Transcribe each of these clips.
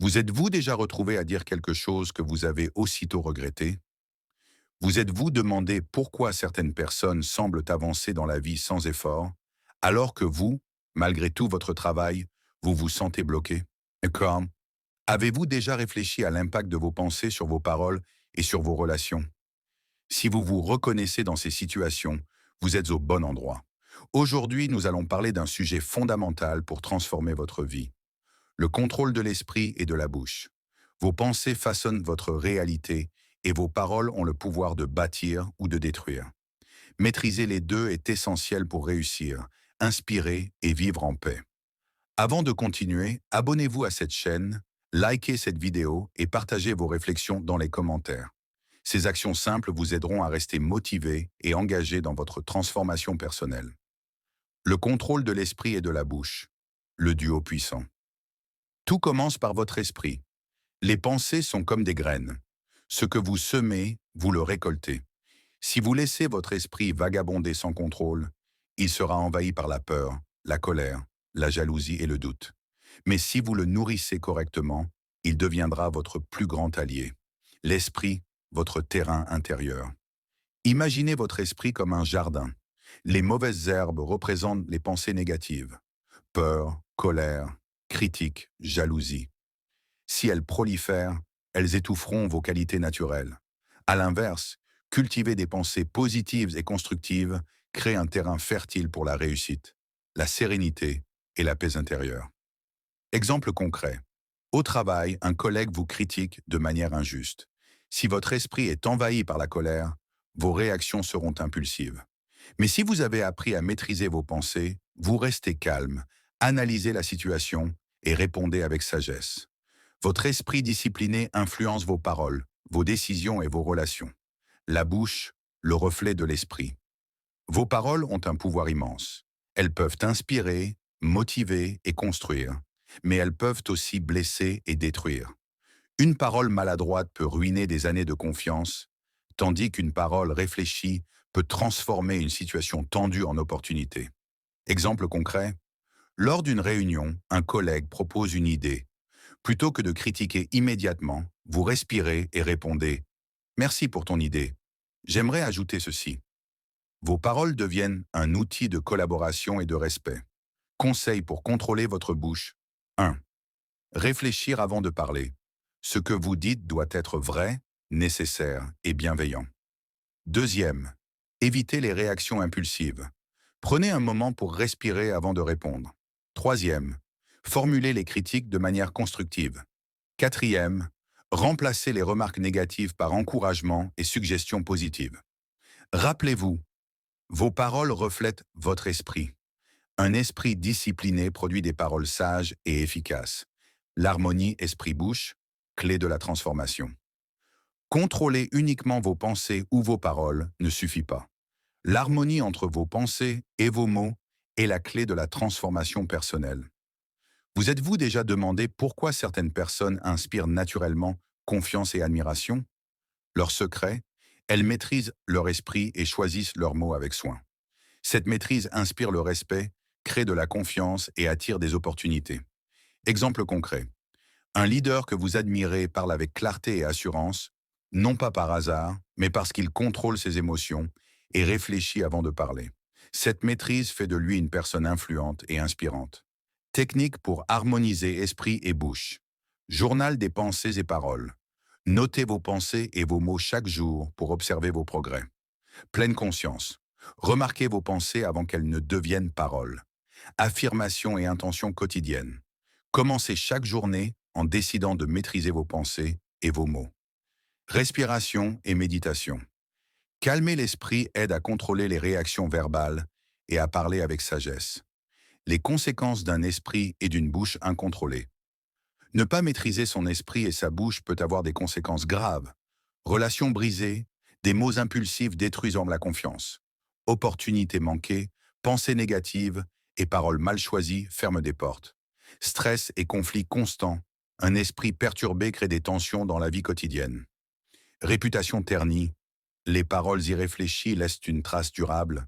Vous êtes-vous déjà retrouvé à dire quelque chose que vous avez aussitôt regretté? Vous êtes-vous demandé pourquoi certaines personnes semblent avancer dans la vie sans effort, alors que vous, malgré tout votre travail, vous vous sentez bloqué? D'accord. Avez-vous déjà réfléchi à l'impact de vos pensées sur vos paroles et sur vos relations? Si vous vous reconnaissez dans ces situations, vous êtes au bon endroit. Aujourd'hui, nous allons parler d'un sujet fondamental pour transformer votre vie. Le contrôle de l'esprit et de la bouche. Vos pensées façonnent votre réalité et vos paroles ont le pouvoir de bâtir ou de détruire. Maîtriser les deux est essentiel pour réussir, inspirer et vivre en paix. Avant de continuer, abonnez-vous à cette chaîne, likez cette vidéo et partagez vos réflexions dans les commentaires. Ces actions simples vous aideront à rester motivé et engagé dans votre transformation personnelle. Le contrôle de l'esprit et de la bouche. Le duo puissant. Tout commence par votre esprit. Les pensées sont comme des graines. Ce que vous semez, vous le récoltez. Si vous laissez votre esprit vagabonder sans contrôle, il sera envahi par la peur, la colère, la jalousie et le doute. Mais si vous le nourrissez correctement, il deviendra votre plus grand allié. L'esprit, votre terrain intérieur. Imaginez votre esprit comme un jardin. Les mauvaises herbes représentent les pensées négatives. Peur, colère, critique, jalousie. Si elles prolifèrent, elles étoufferont vos qualités naturelles. À l'inverse, cultiver des pensées positives et constructives crée un terrain fertile pour la réussite, la sérénité et la paix intérieure. Exemple concret. Au travail, un collègue vous critique de manière injuste. Si votre esprit est envahi par la colère, vos réactions seront impulsives. Mais si vous avez appris à maîtriser vos pensées, vous restez calme, analysez la situation et répondez avec sagesse. Votre esprit discipliné influence vos paroles, vos décisions et vos relations. La bouche, le reflet de l'esprit. Vos paroles ont un pouvoir immense. Elles peuvent inspirer, motiver et construire, mais elles peuvent aussi blesser et détruire. Une parole maladroite peut ruiner des années de confiance, tandis qu'une parole réfléchie peut transformer une situation tendue en opportunité. Exemple concret, lors d'une réunion, un collègue propose une idée. Plutôt que de critiquer immédiatement, vous respirez et répondez « Merci pour ton idée. J'aimerais ajouter ceci ». Vos paroles deviennent un outil de collaboration et de respect. Conseil pour contrôler votre bouche. 1. Réfléchir avant de parler. Ce que vous dites doit être vrai, nécessaire et bienveillant. Deuxième, évitez les réactions impulsives. Prenez un moment pour respirer avant de répondre. Troisième, formulez les critiques de manière constructive. Quatrième, remplacez les remarques négatives par encouragement et suggestions positives. Rappelez-vous, vos paroles reflètent votre esprit. Un esprit discipliné produit des paroles sages et efficaces. L'harmonie esprit-bouche, clé de la transformation. Contrôler uniquement vos pensées ou vos paroles ne suffit pas. L'harmonie entre vos pensées et vos mots est la clé de la transformation personnelle. Vous êtes-vous déjà demandé pourquoi certaines personnes inspirent naturellement confiance et admiration? Leur secret, elles maîtrisent leur esprit et choisissent leurs mots avec soin. Cette maîtrise inspire le respect, crée de la confiance et attire des opportunités. Exemple concret. Un leader que vous admirez parle avec clarté et assurance, non pas par hasard, mais parce qu'il contrôle ses émotions et réfléchit avant de parler. Cette maîtrise fait de lui une personne influente et inspirante. Technique pour harmoniser esprit et bouche. Journal des pensées et paroles. Notez vos pensées et vos mots chaque jour pour observer vos progrès. Pleine conscience. Remarquez vos pensées avant qu'elles ne deviennent paroles. Affirmation et intention quotidienne. Commencez chaque journée en décidant de maîtriser vos pensées et vos mots. Respiration et méditation. Calmer l'esprit aide à contrôler les réactions verbales et à parler avec sagesse. Les conséquences d'un esprit et d'une bouche incontrôlée. Ne pas maîtriser son esprit et sa bouche peut avoir des conséquences graves. Relations brisées, des mots impulsifs détruisant la confiance. Opportunités manquées, pensées négatives et paroles mal choisies ferment des portes. Stress et conflits constants, un esprit perturbé crée des tensions dans la vie quotidienne. Réputation ternie, les paroles irréfléchies laissent une trace durable.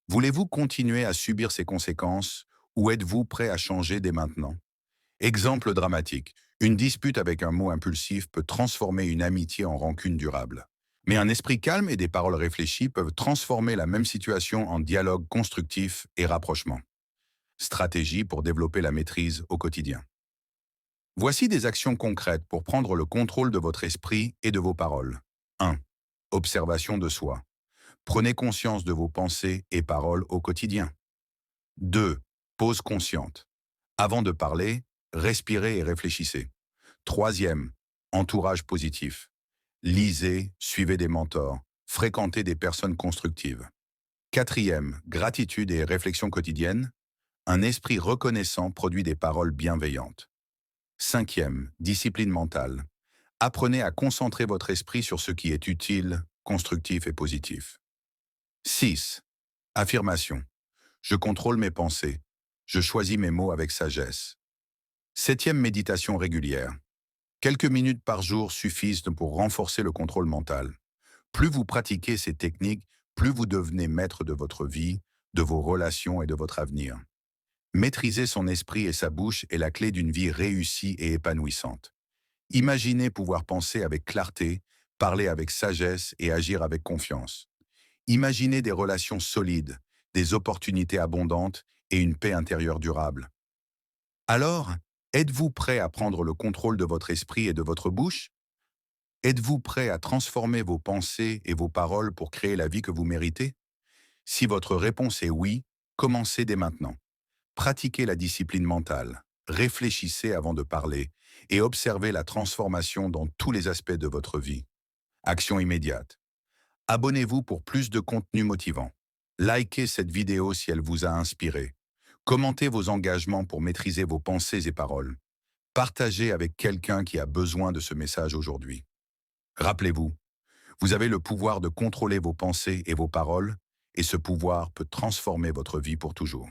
Voulez-vous continuer à subir ces conséquences ou êtes-vous prêt à changer dès maintenant? Exemple dramatique. Une dispute avec un mot impulsif peut transformer une amitié en rancune durable. Mais un esprit calme et des paroles réfléchies peuvent transformer la même situation en dialogue constructif et rapprochement. Stratégie pour développer la maîtrise au quotidien. Voici des actions concrètes pour prendre le contrôle de votre esprit et de vos paroles. 1. Observation de soi. Prenez conscience de vos pensées et paroles au quotidien. 2. Pause consciente. Avant de parler, respirez et réfléchissez. Troisième, entourage positif. Lisez, suivez des mentors, fréquentez des personnes constructives. Quatrième, gratitude et réflexion quotidienne. Un esprit reconnaissant produit des paroles bienveillantes. Cinquième, discipline mentale. Apprenez à concentrer votre esprit sur ce qui est utile, constructif et positif. 6. Affirmation. Je contrôle mes pensées. Je choisis mes mots avec sagesse. Septième, méditation régulière. Quelques minutes par jour suffisent pour renforcer le contrôle mental. Plus vous pratiquez ces techniques, plus vous devenez maître de votre vie, de vos relations et de votre avenir. Maîtriser son esprit et sa bouche est la clé d'une vie réussie et épanouissante. Imaginez pouvoir penser avec clarté, parler avec sagesse et agir avec confiance. Imaginez des relations solides, des opportunités abondantes et une paix intérieure durable. Alors, êtes-vous prêt à prendre le contrôle de votre esprit et de votre bouche? Êtes-vous prêt à transformer vos pensées et vos paroles pour créer la vie que vous méritez? Si votre réponse est oui, commencez dès maintenant. Pratiquez la discipline mentale, réfléchissez avant de parler et observez la transformation dans tous les aspects de votre vie. Action immédiate. Abonnez-vous pour plus de contenu motivant. Likez cette vidéo si elle vous a inspiré. Commentez vos engagements pour maîtriser vos pensées et paroles. Partagez avec quelqu'un qui a besoin de ce message aujourd'hui. Rappelez-vous, vous avez le pouvoir de contrôler vos pensées et vos paroles, et ce pouvoir peut transformer votre vie pour toujours.